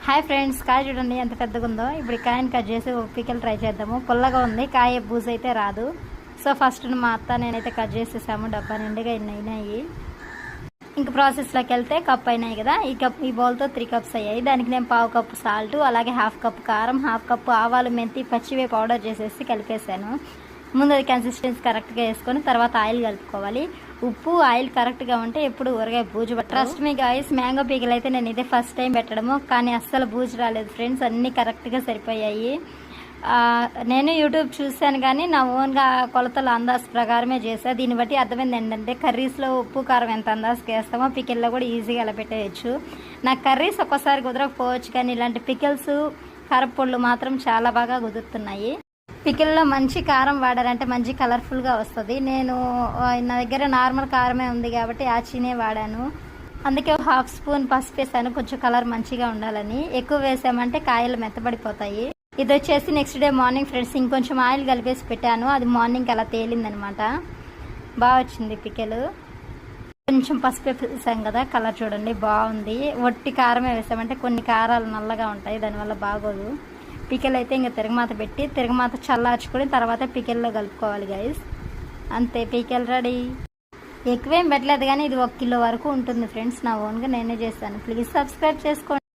Hi friends, కాయ చూడండి ఎంత పెద్దగా ఉందో. ఇప్పుడు కాయని కట్ చేసి పికిల్ ట్రై చేద్దాము. పుల్లగా ఉంది, కాయ బూజు అయితే రాదు. సో ఫస్ట్ మా అత్త నేనైతే కట్ చేసేసాము. డబ్బా నిండుగా ఇన్ని అయినాయి. ఇంక ప్రాసెస్లోకి వెళ్తే కప్ అయినాయి కదా. ఈ బౌల్తో 3 కప్స్ అయ్యాయి. దానికి నేను 1/2 కప్పు సాల్ట్, అలాగే 1/2 కప్పు కారం, 1/2 కప్పు ఆవాలు, మెంతి, పచ్చివే పౌడర్ చేసేసి కలిపేసాను. ముందు అది కన్సిస్టెన్సీ కరెక్ట్గా వేసుకొని తర్వాత ఆయిల్ కలుపుకోవాలి. ఉప్పు ఆయిల్ కరెక్ట్గా ఉంటే ఎప్పుడు ఊరగాయ బూజు పట్ట. ట్రస్ట్ మీ గాయస్, మ్యాంగో పీకలు అయితే నేను ఇదే ఫస్ట్ టైం పెట్టడము, కానీ అస్సలు బూజు రాలేదు ఫ్రెండ్స్. అన్నీ కరెక్ట్గా సరిపోయాయి. నేను యూట్యూబ్ చూశాను కానీ నా ఓన్గా కొలతలు అందాజు ప్రకారమే చేసా. దీన్ని బట్టి అర్థమైంది ఏంటంటే కర్రీస్లో ఉప్పు కారం ఎంత అందాజుకి వేస్తామో పికిల్లో కూడా ఈజీగా అలా పెట్టేయచ్చు. నాకు కర్రీస్ ఒక్కోసారి కుదరకపోవచ్చు, కానీ ఇలాంటి పికిల్స్ కారపొళ్ళు మాత్రం చాలా బాగా కుదురుతున్నాయి. పికిల్లో మంచి కారం వాడారంటే మంచి కలర్ఫుల్గా వస్తుంది. నేను నా దగ్గర నార్మల్ కారమే ఉంది కాబట్టి ఆచినే వాడాను. అందుకే 1/2 స్పూన్ పసుపు వేసాను, కొంచెం కలర్ మంచిగా ఉండాలని. ఎక్కువ వేసామంటే కాయలు మెత్తబడిపోతాయి. ఇది వచ్చేసి నెక్స్ట్ డే మార్నింగ్ ఫ్రెండ్స్ ఇంకొంచెం ఆయిల్ కలిపేసి పెట్టాను. అది మార్నింగ్ అలా తేలిందనమాట. బాగా వచ్చింది పికిల్. కొంచెం పసుపు వేసాం కదా, కలర్ చూడండి బాగుంది. వట్టి కారమే వేసామంటే కొన్ని కారాలు నల్లగా ఉంటాయి, దానివల్ల బాగోదు. పికిల్ అయితే ఇంకా తిరగమాత పెట్టి తిరగమాత చల్లార్చుకొని తర్వాత పికిల్లో కలుపుకోవాలి గైస్. అంతే, పికిల్ రెడీ. ఎక్కువేం పెట్టలేదు కానీ ఇది 1 కిలో వరకు ఉంటుంది ఫ్రెండ్స్. నా ఓన్గా నేనే చేస్తాను. ప్లీజ్ సబ్స్క్రైబ్ చేసుకోండి.